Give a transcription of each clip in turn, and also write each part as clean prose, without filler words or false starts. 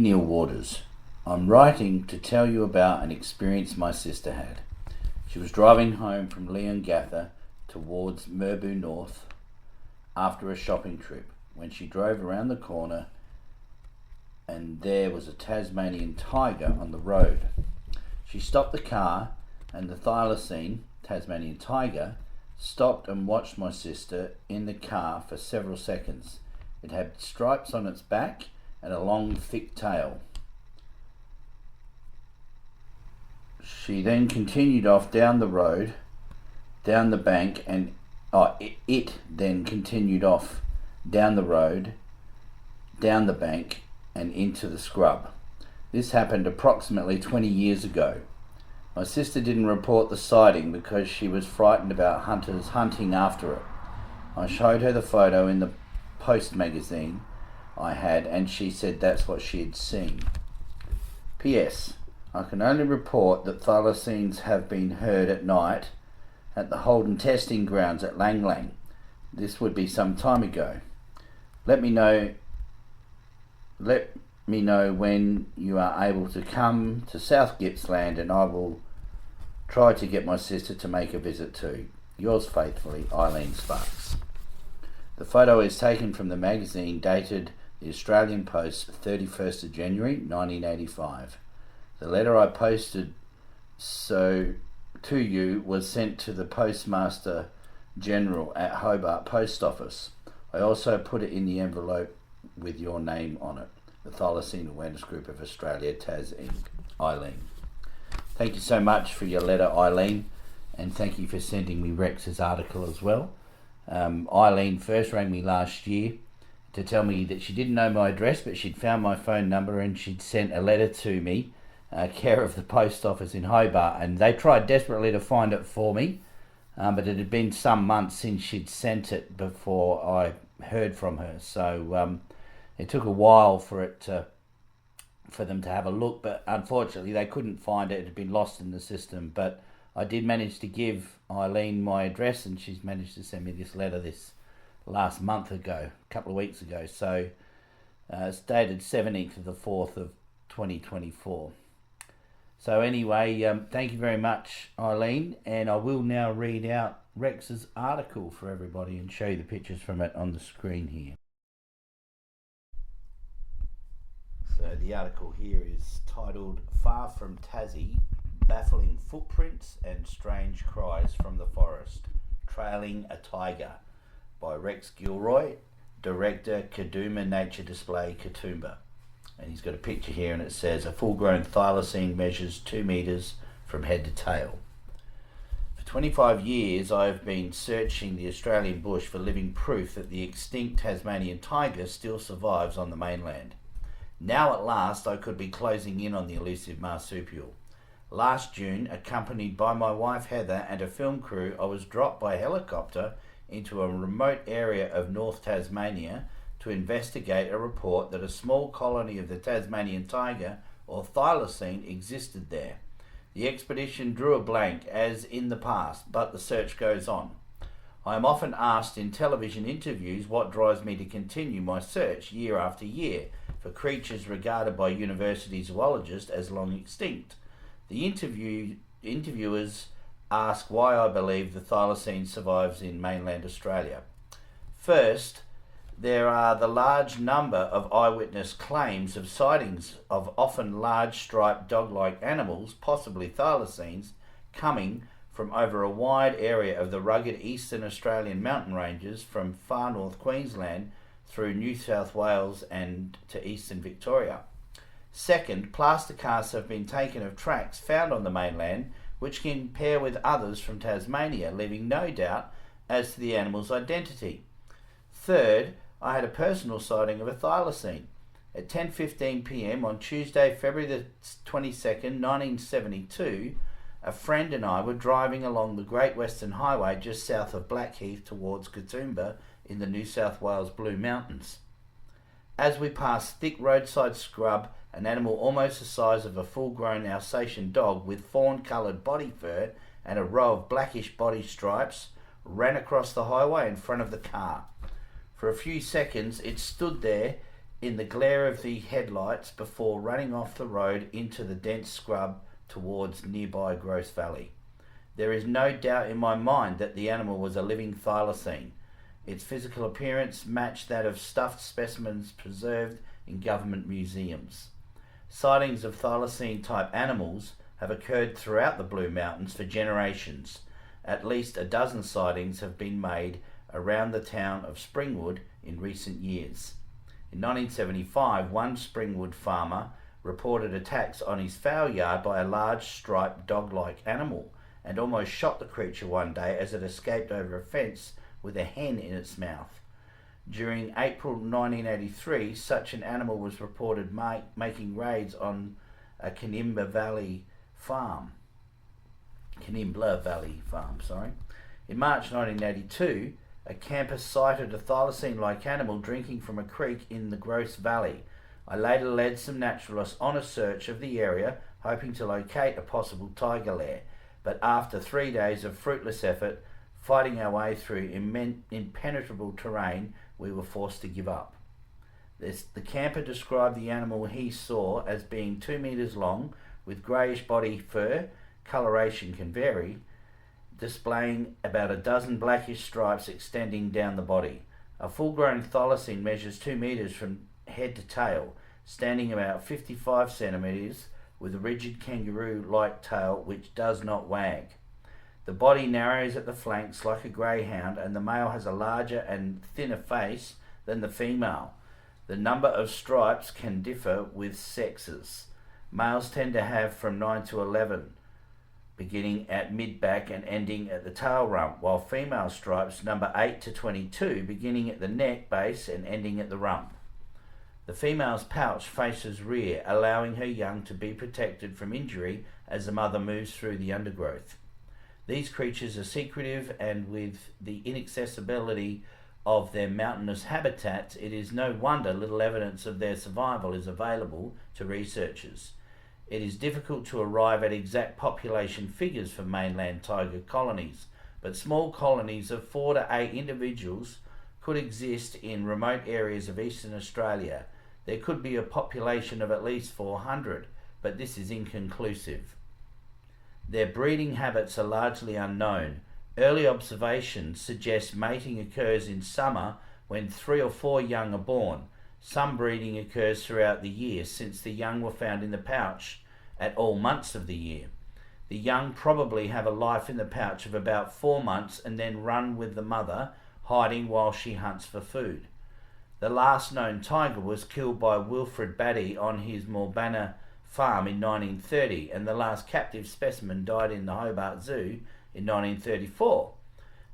Neil Waters. I'm writing to tell you about an experience my sister had. She was driving home from Leongatha towards Merbau North after a shopping trip when she drove around the corner and there was a Tasmanian tiger on the road. She stopped the car and the Thylacine, Tasmanian tiger, stopped and watched my sister in the car for several seconds. It had stripes on its back and a long thick tail. She then continued off down the road, down the bank, and it then continued off down the road, down the bank, and into the scrub. This happened approximately 20 years ago. My sister didn't report the sighting because she was frightened about hunters hunting after it. I showed her the photo in the Post magazine I had, and she said that's what she had seen. P.S. I can only report that thylacines have been heard at night at the Holden testing grounds at Lang Lang. This would be some time ago. Let me know when you are able to come to South Gippsland, and I will try to get my sister to make a visit too. Yours faithfully, Eileen Sparks. The photo is taken from the magazine dated the Australian Post 31st of January 1985. The letter I posted to you was sent to the Postmaster General at Hobart Post Office. I also put it in the envelope with your name on it. The Thylacine Awareness Group of Australia, Tas Inc. Eileen. Thank you so much for your letter, Eileen, and thank you for sending me Rex's article as well. Eileen first rang me last year to tell me that she didn't know my address, but she'd found my phone number and she'd sent a letter to me, care of the post office in Hobart, and they tried desperately to find it for me, but it had been some months since she'd sent it before I heard from her, so it took a while for them to have a look, but unfortunately they couldn't find it. It had been lost in the system, but I did manage to give Eileen my address, and she's managed to send me this letter this last month ago, a couple of weeks ago. So it's dated 17th of the 4th of 2024. So anyway, thank you very much, Eileen, and I will now read out Rex's article for everybody and show you the pictures from it on the screen here. So the article here is titled "Far from Tassie, Baffling Footprints and Strange Cries from the Forest, Trailing a Tiger" by Rex Gilroy, Director, Kaduma Nature Display, Katoomba. And he's got a picture here and it says, "A full-grown thylacine measures 2 meters from head to tail." For 25 years I've been searching the Australian bush for living proof that the extinct Tasmanian tiger still survives on the mainland. Now at last I could be closing in on the elusive marsupial. Last June, accompanied by my wife Heather and a film crew, I was dropped by helicopter into a remote area of North Tasmania to investigate a report that a small colony of the Tasmanian tiger, or thylacine, existed there. The expedition drew a blank, as in the past, but the search goes on. I am often asked in television interviews what drives me to continue my search year after year for creatures regarded by university zoologists as long extinct. The interviewers ask why I believe the thylacine survives in mainland Australia. First, there are the large number of eyewitness claims of sightings of often large striped dog-like animals, possibly thylacines, coming from over a wide area of the rugged eastern Australian mountain ranges from far north Queensland through New South Wales and to eastern Victoria. Second, plaster casts have been taken of tracks found on the mainland which can pair with others from Tasmania, leaving no doubt as to the animal's identity. Third, I had a personal sighting of a thylacine. At 10:15 p.m. on Tuesday, February the 22nd, 1972, a friend and I were driving along the Great Western Highway just south of Blackheath towards Katoomba in the New South Wales Blue Mountains. As we passed thick roadside scrub, an animal almost the size of a full-grown Alsatian dog with fawn-coloured body fur and a row of blackish body stripes ran across the highway in front of the car. For a few seconds it stood there in the glare of the headlights before running off the road into the dense scrub towards nearby Gross Valley. There is no doubt in my mind that the animal was a living thylacine. Its physical appearance matched that of stuffed specimens preserved in government museums. Sightings of thylacine-type animals have occurred throughout the Blue Mountains for generations. At least a dozen sightings have been made around the town of Springwood in recent years. In 1975, one Springwood farmer reported attacks on his fowl yard by a large striped dog-like animal and almost shot the creature one day as it escaped over a fence with a hen in its mouth. During April 1983, such an animal was reported making raids on a Canimbla Valley farm. In March 1982, a camper sighted a thylacine-like animal drinking from a creek in the Gross Valley. I later led some naturalists on a search of the area, hoping to locate a possible tiger lair, but after 3 days of fruitless effort, fighting our way through impenetrable terrain, we were forced to give up. The camper described the animal he saw as being 2 meters long, with greyish body fur, coloration can vary, displaying about a dozen blackish stripes extending down the body. A full-grown thylacine measures 2 meters from head to tail, standing about 55 centimeters, with a rigid kangaroo-like tail which does not wag. The body narrows at the flanks like a greyhound, and the male has a larger and thinner face than the female. The number of stripes can differ with sexes. Males tend to have from 9 to 11, beginning at mid-back and ending at the tail rump, while female stripes number 8 to 22, beginning at the neck base and ending at the rump. The female's pouch faces rear, allowing her young to be protected from injury as the mother moves through the undergrowth. These creatures are secretive, and with the inaccessibility of their mountainous habitats, it is no wonder little evidence of their survival is available to researchers. It is difficult to arrive at exact population figures for mainland tiger colonies, but small colonies of 4 to 8 individuals could exist in remote areas of eastern Australia. There could be a population of at least 400, but this is inconclusive. Their breeding habits are largely unknown. Early observations suggest mating occurs in summer when 3 or 4 young are born. Some breeding occurs throughout the year, since the young were found in the pouch at all months of the year. The young probably have a life in the pouch of about 4 months and then run with the mother, hiding while she hunts for food. The last known tiger was killed by Wilfred Batty on his Morbana farm in 1930, and the last captive specimen died in the Hobart Zoo in 1934.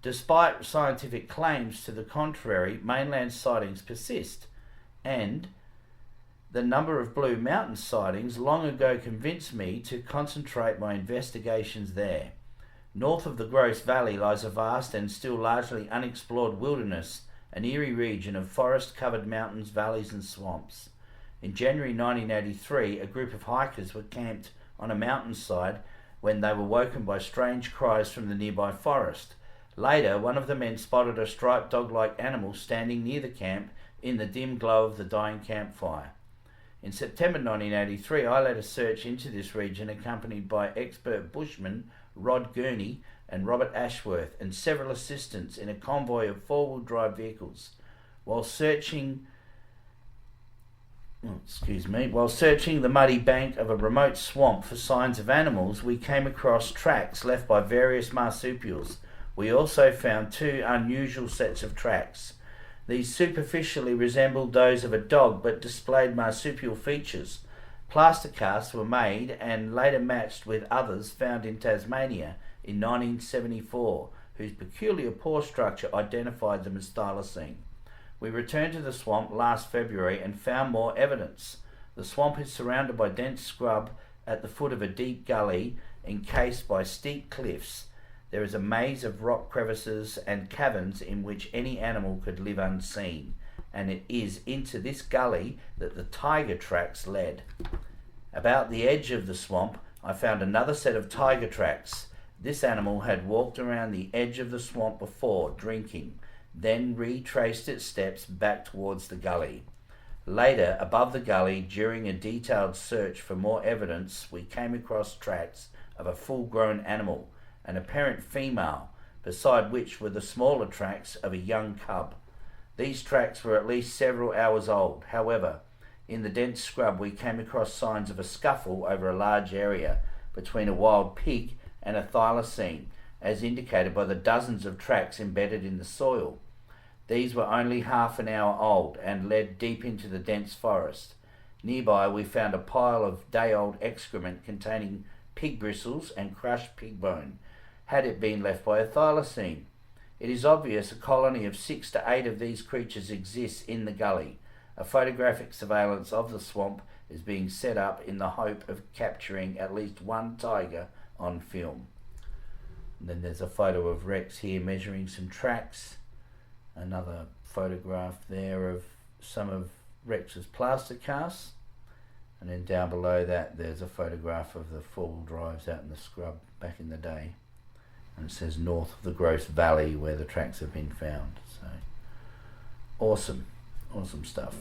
Despite scientific claims to the contrary, mainland sightings persist, and the number of Blue Mountain sightings long ago convinced me to concentrate my investigations there. North of the Gross Valley lies a vast and still largely unexplored wilderness, an eerie region of forest-covered mountains, valleys and swamps. In January 1983, a group of hikers were camped on a mountainside when they were woken by strange cries from the nearby forest. Later, one of the men spotted a striped dog-like animal standing near the camp in the dim glow of the dying campfire. In September 1983, I led a search into this region accompanied by expert bushmen Rod Gurney and Robert Ashworth and several assistants in a convoy of four-wheel drive vehicles. While searching the muddy bank of a remote swamp for signs of animals, we came across tracks left by various marsupials. We also found 2 unusual sets of tracks. These superficially resembled those of a dog but displayed marsupial features. Plaster casts were made and later matched with others found in Tasmania in 1974, whose peculiar paw structure identified them as thylacine. We returned to the swamp last February and found more evidence. The swamp is surrounded by dense scrub at the foot of a deep gully encased by steep cliffs. There is a maze of rock crevices and caverns in which any animal could live unseen, and it is into this gully that the tiger tracks led. About the edge of the swamp, I found another set of tiger tracks. This animal had walked around the edge of the swamp before, drinking, then retraced its steps back towards the gully. Later, above the gully, during a detailed search for more evidence, we came across tracks of a full-grown animal, an apparent female, beside which were the smaller tracks of a young cub. These tracks were at least several hours old. However, in the dense scrub we came across signs of a scuffle over a large area between a wild pig and a thylacine, as indicated by the dozens of tracks embedded in the soil. These were only half an hour old and led deep into the dense forest. Nearby we found a pile of day-old excrement containing pig bristles and crushed pig bone, had it been left by a thylacine. It is obvious a colony of 6 to 8 of these creatures exists in the gully. A photographic surveillance of the swamp is being set up in the hope of capturing at least one tiger on film. And then there's a photo of Rex here measuring some tracks. Another photograph there of some of Rex's plaster casts. And then down below that there's a photograph of the four-wheel drives out in the scrub back in the day. And it says north of the Gross Valley where the tracks have been found. So awesome stuff.